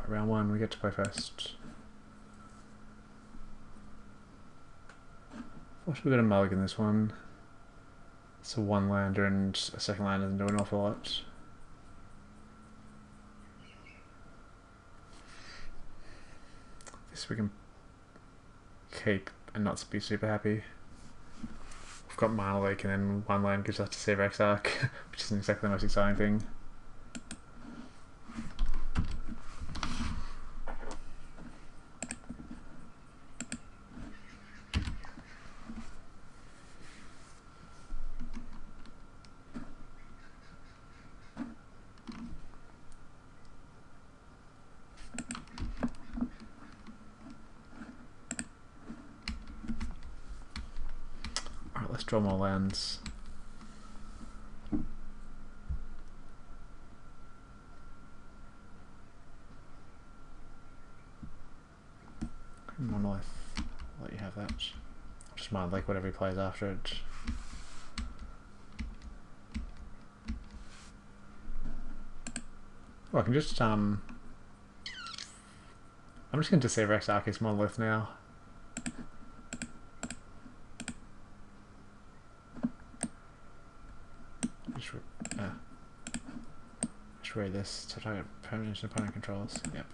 Alright, round one, we get to play first. What should we go to mulligan this one? It's a one lander and a second land doesn't do an awful lot. This we can keep and not be super happy. We've got Mana Leak and then one land gives us to Sever Exarch, which isn't exactly the most exciting thing. Let's draw more lands. Monolith, I'll let you have that. I'll just mind like whatever he plays after it. Oh, I can just I'm just going to save Exarch's Monolith now. Just read this to target permanent opponent controls. Yep.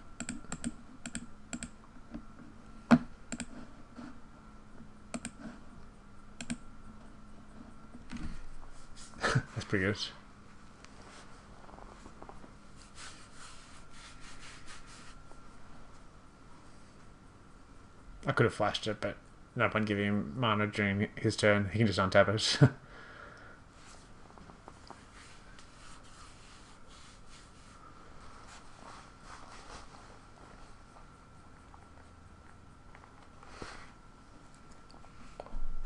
That's pretty good. I could have flashed it, but no point giving him mana during his turn. He can just untap it.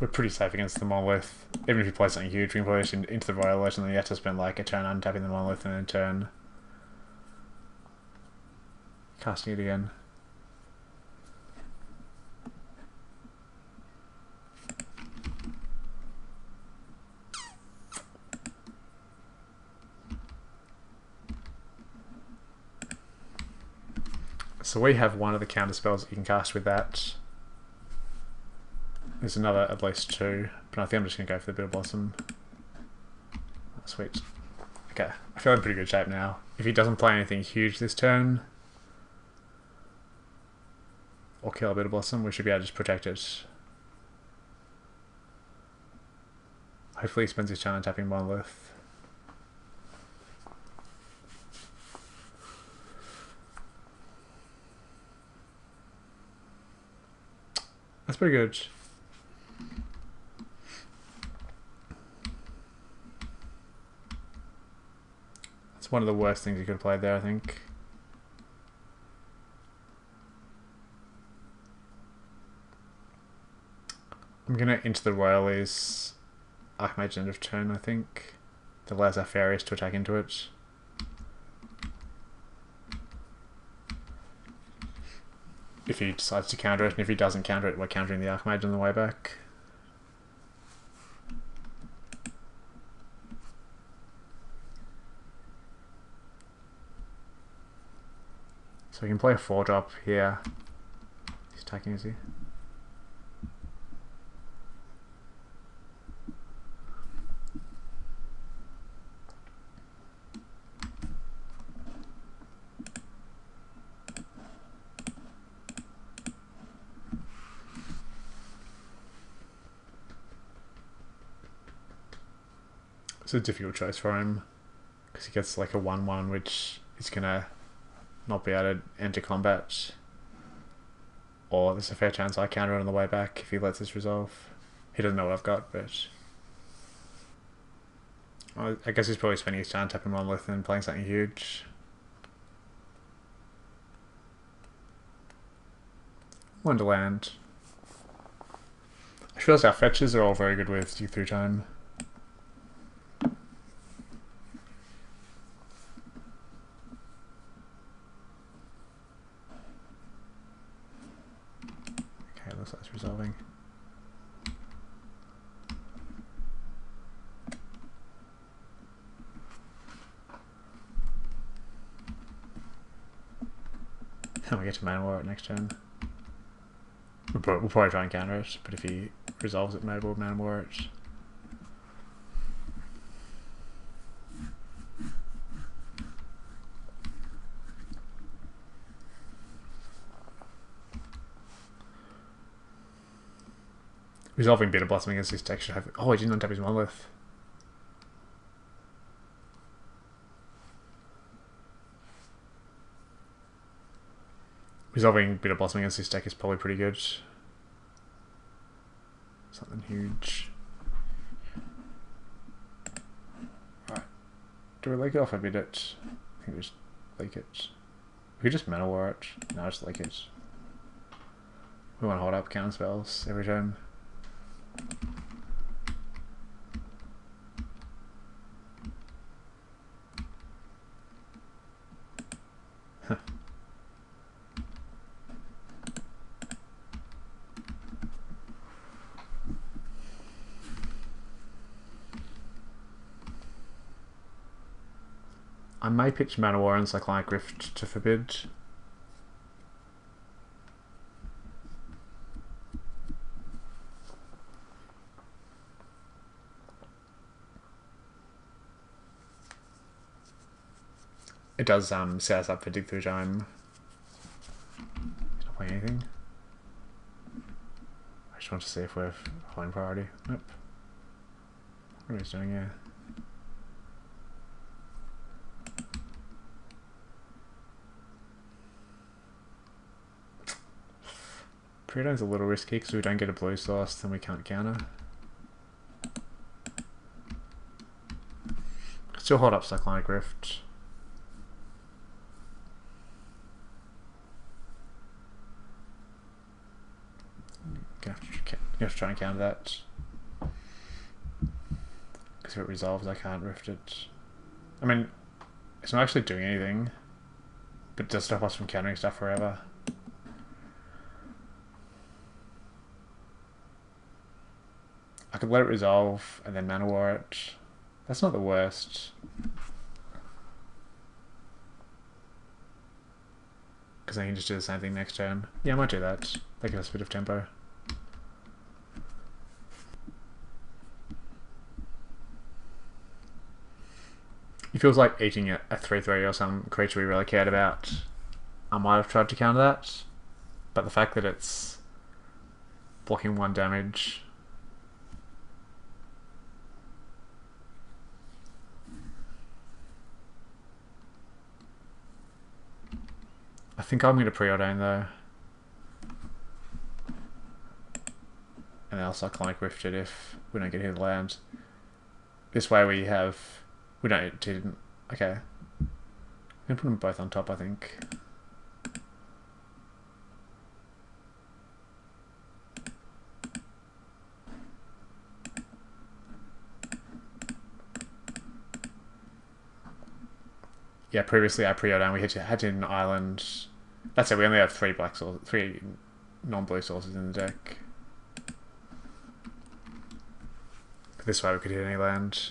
We're pretty safe against the Monolith. Even if he plays something huge, we can play this into the Royal Alert and then you have to spend like a turn untapping the Monolith and then a turn casting it again. So we have one of the counter spells that you can cast with that. There's another at least two, but I think I'm just going to go for the Bitter Blossom. Oh, sweet. Okay, I feel in pretty good shape now. If he doesn't play anything huge this turn, or kill a Bitter Blossom, we should be able to just protect it. Hopefully he spends his turn tapping Monolith. That's pretty good. That's one of the worst things you could have played there, I think. I'm gonna into the Royalies Archmage end of turn, I think. That allows our Fairies to attack into it. If he decides to counter it, and if he doesn't counter it, we're countering the Archmage on the way back. So we can play a 4-drop here. He's attacking, is he? It's a difficult choice for him because he gets like a 1-1 which is gonna not be able to enter combat, or there's a fair chance I counter it on the way back if he lets this resolve. He doesn't know what I've got, but I guess he's probably spending his time tapping Monolith and playing something huge. Wonderland. I realize our fetches are all very good with Dig Through Time. Okay, looks like it's resolving. And we get to Mana War next turn. We'll probably try and counter it, but if he resolves it, maybe we'll Mana War it. Resolving Bitter Blossom against this deck should have... Oh, he didn't untap his Monolith. Resolving Bitter Blossom against this deck is probably pretty good. Something huge. Right. Do we leak it off a bit? I think we just leak it. We could just Mana War it. No, just leak it. We want to hold up counter spells every turn. I may pitch Mana War and Cyclonic Rift to forbid. It does set us up for Dig Through Time. He's not playing anything. I just want to see if we're holding priority. Nope. What are we doing here? Preordain's a little risky because we don't get a blue source, then we can't counter. Still hold up Cyclonic Rift. You have to try and counter that. Because if it resolves, I can't rift it. I mean, it's not actually doing anything, but it does stop us from countering stuff forever. I could let it resolve and then Mana War it. That's not the worst. Because I can just do the same thing next turn. Yeah, I might do that. That gives us a bit of tempo. It feels like eating a 3/3 or some creature we really cared about. I might have tried to counter that, but the fact that it's blocking 1 damage... I think I'm going to preordain though. And I'll Cyclonic Rift it if we don't get hit land. This way we have... We didn't... Okay. I'm going to put them both on top, I think. Yeah, previously I preordained we had an island. That's it, we only have 3 non-blue sources in the deck. This way we could hit any land.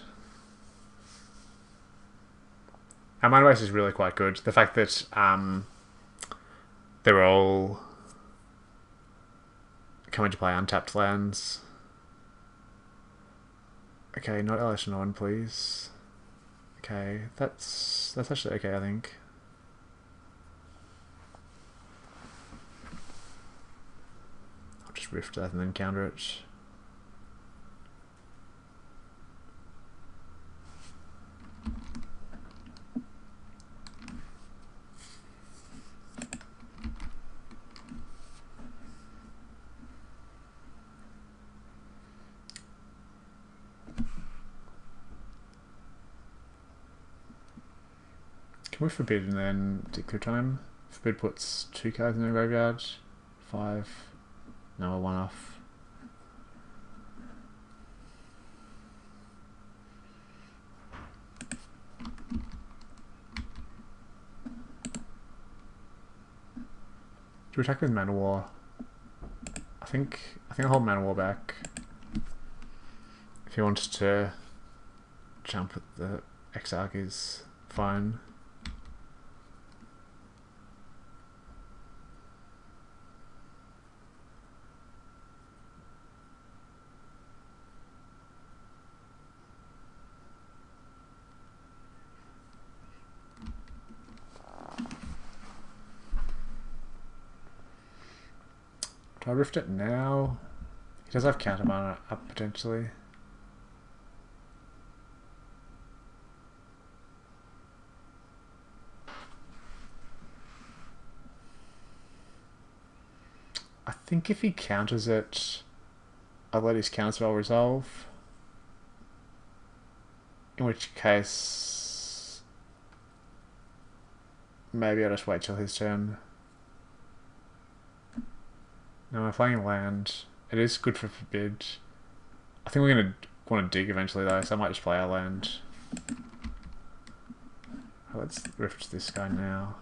Our mana base is really quite good. The fact that they're all coming to play untapped lands. Okay, not Elesh Norn, please. Okay, that's actually okay, I think. I'll just rift that and then counter it. Can we forbid and then Dig Through Time? Forbid puts 2 cards in the graveyard. 5. No, a 1 off. Do we attack with Mana War? I think I'll hold Mana War back. If he wants to jump at the Exarch is fine. Do I rift it now? He does have counter mana up potentially. I think if he counters it, I'll let his counterspell resolve. In which case, maybe I'll just wait till his turn. No, I'm playing land. It is good for forbid. I think we're going to want to dig eventually though, so I might just play our land. Let's rift this guy now.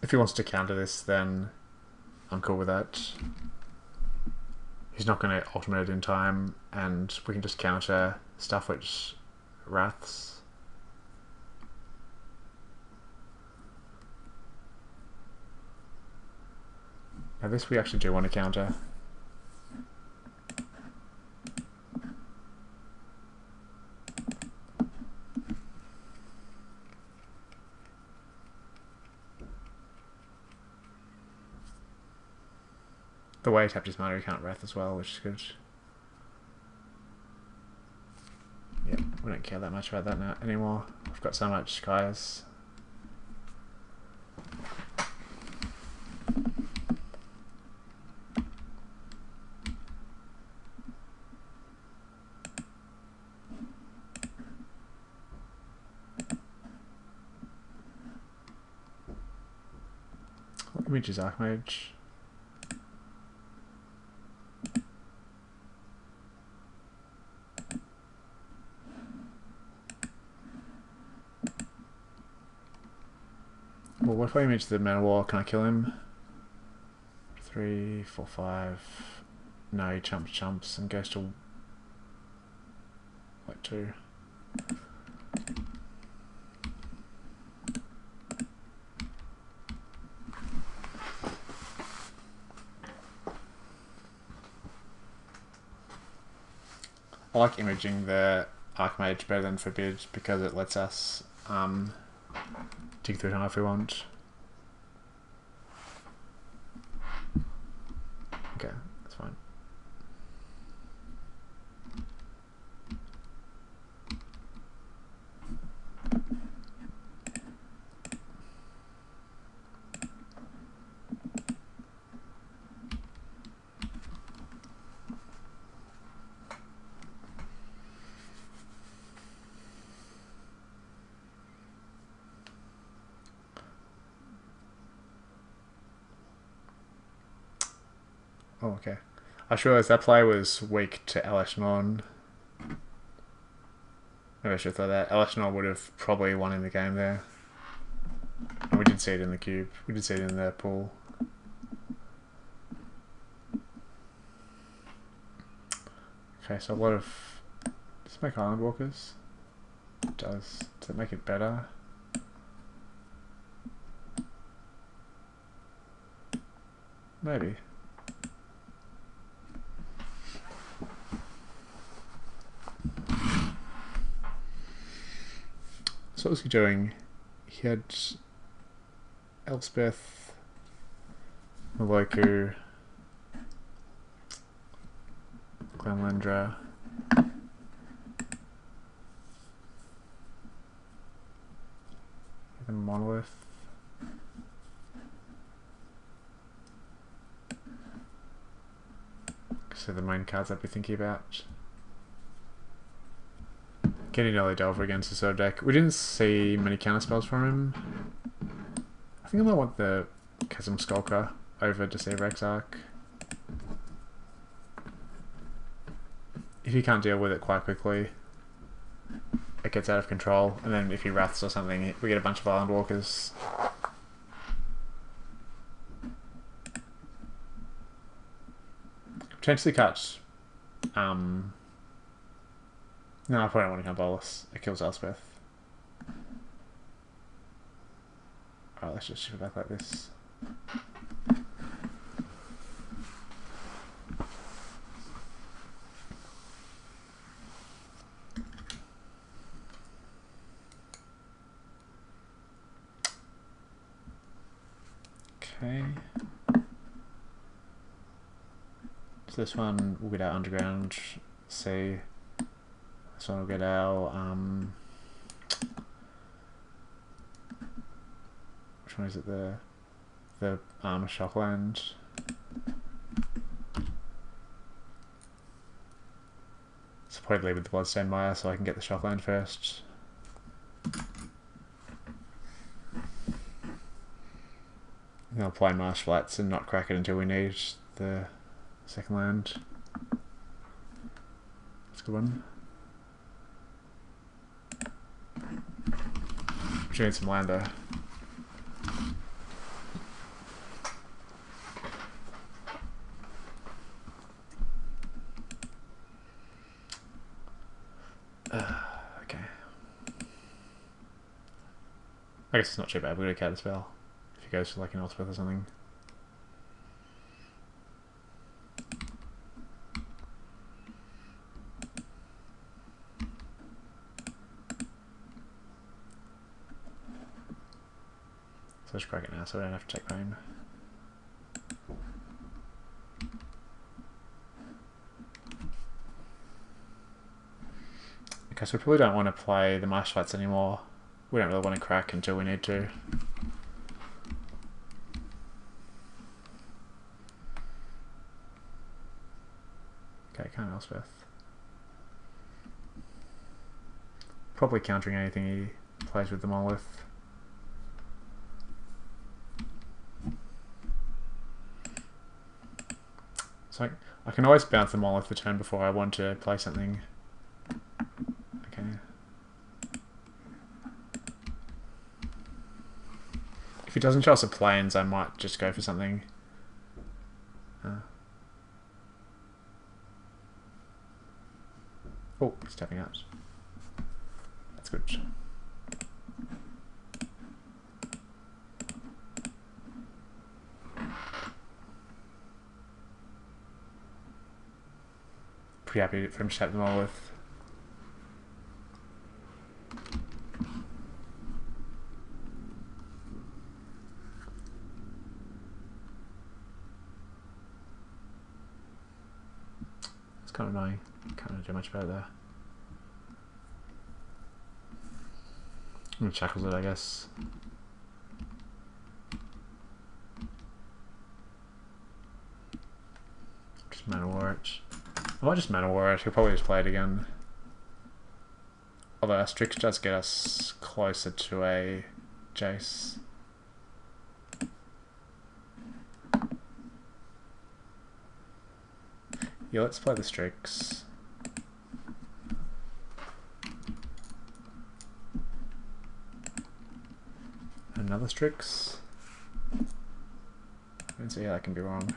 If he wants to counter this, then I'm cool with that. He's not going to ultimate it in time, and we can just counter stuff which wraths. Now this we actually do want to counter. The way he tapped his mana, he can't wrath as well, which is good. Yeah, we don't care that much about that now anymore. We've got so much skies. What image is Archmage? Well, what if I image the Mana War? Can I kill him? 3, 4, 5. No, he jumps and goes to like 2. I like imaging the Archmage better than Forbid because it lets us dig through time if we want. Okay, that's fine. Oh, okay. I just realised that play was weak to Elashnorn. Maybe I should have thought that. Elashnorn would have probably won in the game there. And we did see it in the cube. We did see it in the pool. Okay, so a lot of... Does it make Island Walkers? It does. Does it make it better? Maybe. So what was he doing? He had Elspeth, Maloku, Glenlendra, the Monolith. So the main cards I'd be thinking about. Getting Early Delver against the Sword deck. We didn't see many counterspells from him. I think I might want the Chasm Skulker over Deceiver Exarch. If he can't deal with it quite quickly, it gets out of control, and then if he wraths or something, we get a bunch of Island Walkers. Potentially cut. No, I probably don't want to count Bolus. It kills Elspeth. Alright, let's just ship it back like this. Okay. So this one will get our underground C. This one will get our which one is it? The Shockland. So probably leave with the Bloodstained Mire so I can get the Shockland first. And I'll play Marsh Flats and not crack it until we need the second land. That's a good one. We need some land though. Okay. I guess it's not too bad. We're gonna counter spell if he goes for like an Elspeth or something. So let's crack it now so we don't have to take pain. Okay, so we probably don't want to play the Marsh Flats anymore. We don't really want to crack until we need to. Okay, can't Elspeth. Probably countering anything he plays with the Monolith. So I can always bounce the Monolith the turn before I want to play something. Okay. If he doesn't show us a Plains, I might just go for something. Oh, he's tapping out. That's good. Pretty happy for him to tap them all with. It's kind of annoying. Can't really do much about it there. I'm gonna shackles it, I guess. Just Mana War it. I might just Mana War it. He'll probably just play it again. Although our Strix does get us closer to a Jace. Yeah, let's play the Strix. Another Strix. I don't see how that can be wrong.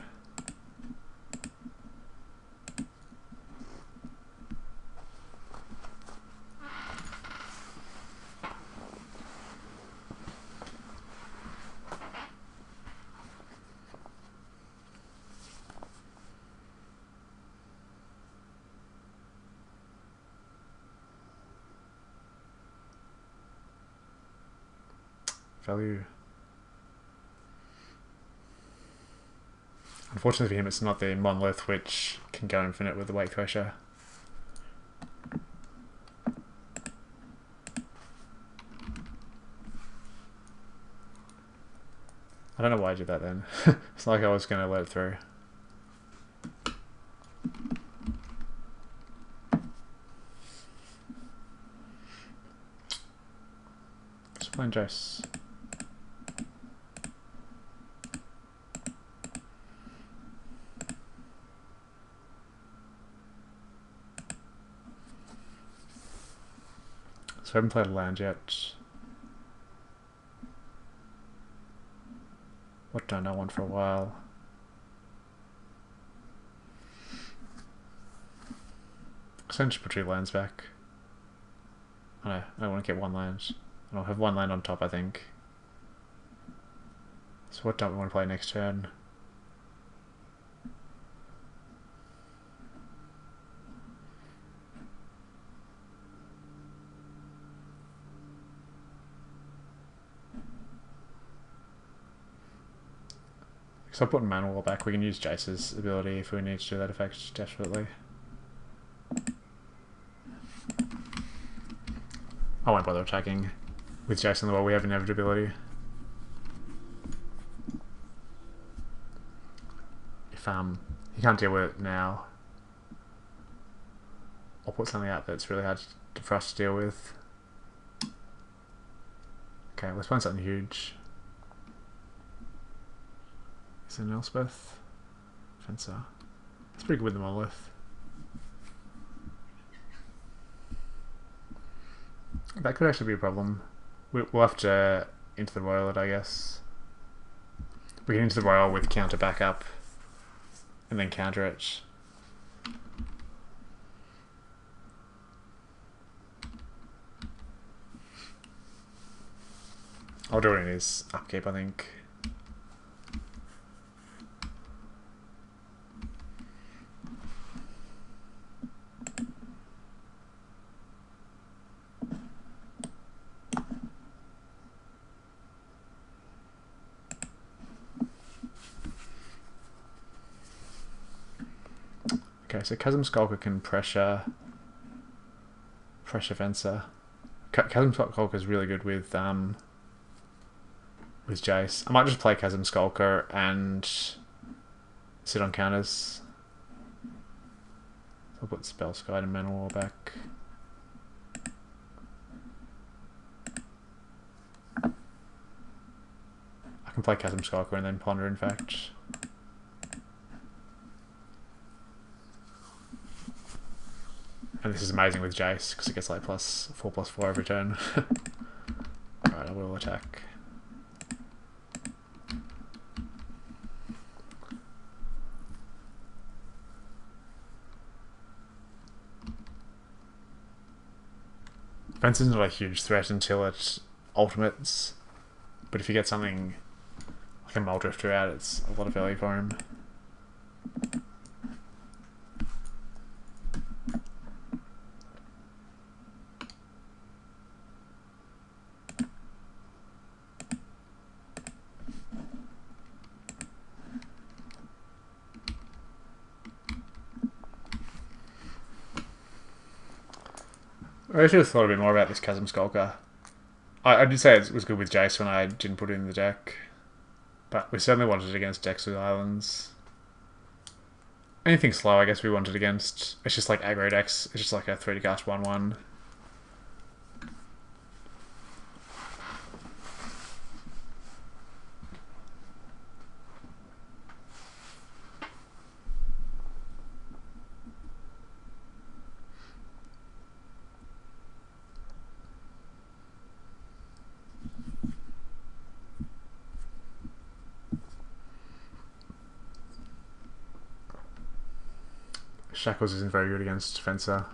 Value. Unfortunately for him, it's not the Monolith, which can go infinite with the Wake Thresher. I don't know why I did that then. It's not like I was going to let it through. Just playing Jace. So I haven't played a land yet. What don't I want for a while? So I just put 2 lands back. Oh no, I want to get 1 land. I'll have 1 land on top, I think. So what don't we want to play next turn? So I'm putting Manowar back. We can use Jace's ability if we need to do that effect desperately. I won't bother attacking with Jace on the wall. We have inevitability. If he can't deal with it now, I'll put something out that's really hard for us to deal with. Okay, let's find something huge. Is it an Elspeth? Fencer. It's pretty good with the Monolith. That could actually be a problem. We'll have to into the Royal it, I guess. We can into the Royal with counter backup and then counter it. I'll do it in his upkeep, I think. Okay, so Chasm Skulker can pressure Fencer. Chasm Skulker is really good with Jace. I might just play Chasm Skulker and sit on counters. I'll put Spellskite and Manowar back. I can play Chasm Skulker and then Ponder, in fact. And this is amazing with Jace because it gets like +4/+4 every turn. Alright, I will attack. Fence is not a huge threat until it ultimates, but if you get something like a Muldrifter out, it's a lot of value for him. I should have thought a bit more about this Chasm Skulker. I did say it was good with Jace when I didn't put it in the deck, but we certainly wanted it against decks with islands. Anything slow, I guess we wanted against. It's just like aggro decks. It's just like a 3 to cast 1/1. Shackles isn't very good against Fencer.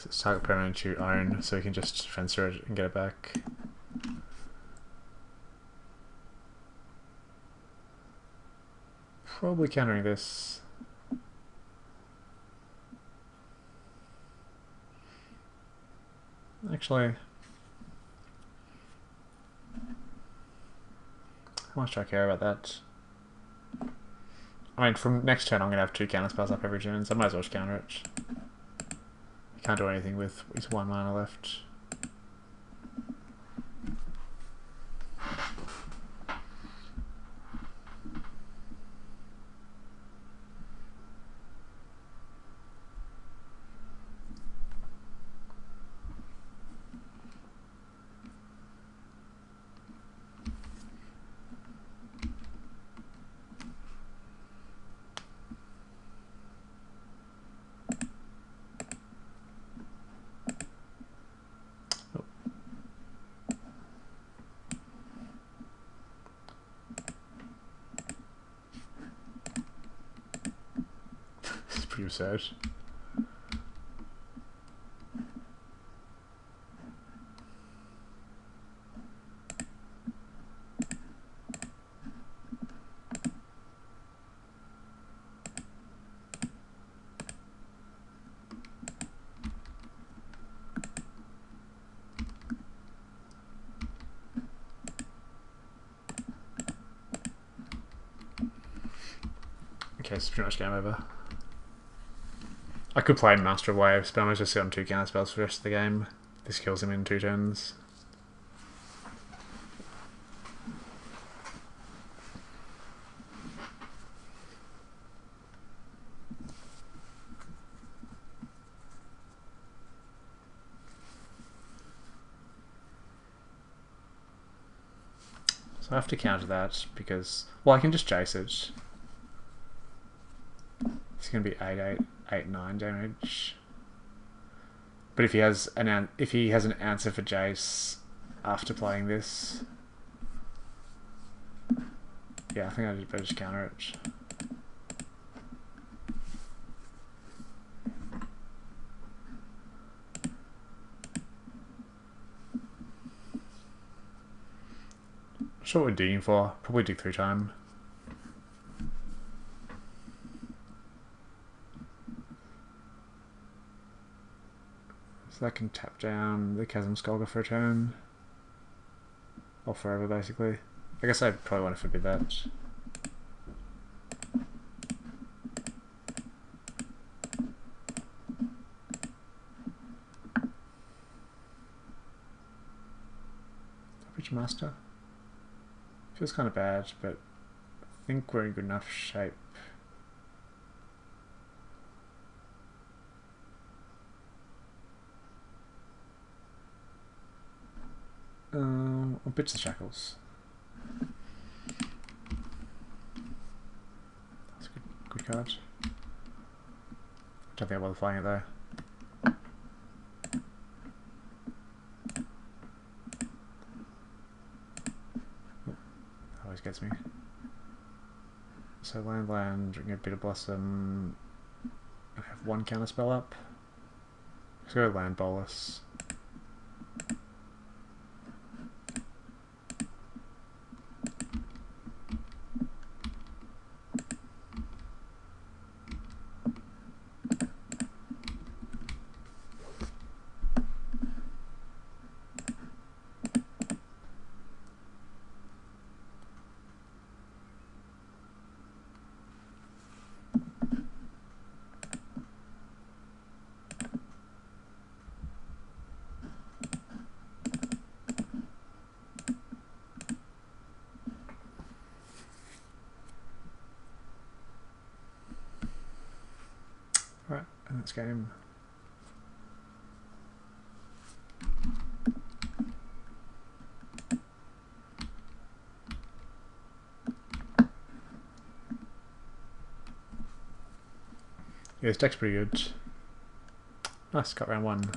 It's target permanent you own, so you can just Fencer it and get it back. Probably countering this. Actually, how much do I care about that? I mean, from next turn I'm going to have 2 counter spells up every turn, so I might as well just counter it. You can't do anything with his 1 mana left. It's pretty absurd. case, it's pretty much game over. I could play Master of Waves, but I'm just sit on 2 counter spells for the rest of the game. This kills him in 2 turns. I have to counter that because, well, I can just Jace it. It's going to be 8/9 damage. But if he has an answer for Jace after playing this, yeah, I think I better just counter it. Not sure what we're digging for. Probably dig 3 time. So that can tap down the Chasm Skulker for a turn. Or forever, basically. I guess I probably want to forbid that. Bridge Master? Feels kind of bad, but I think we're in good enough shape. I'll pitch the Shackles. That's a good card. Don't think I bother flying it though. Always gets me. So land, drinking a Bitter Blossom. I have 1 counter spell up. Let's go land Bolus. Right, and let's game. Yeah, this deck's pretty good. Nice, got round 1.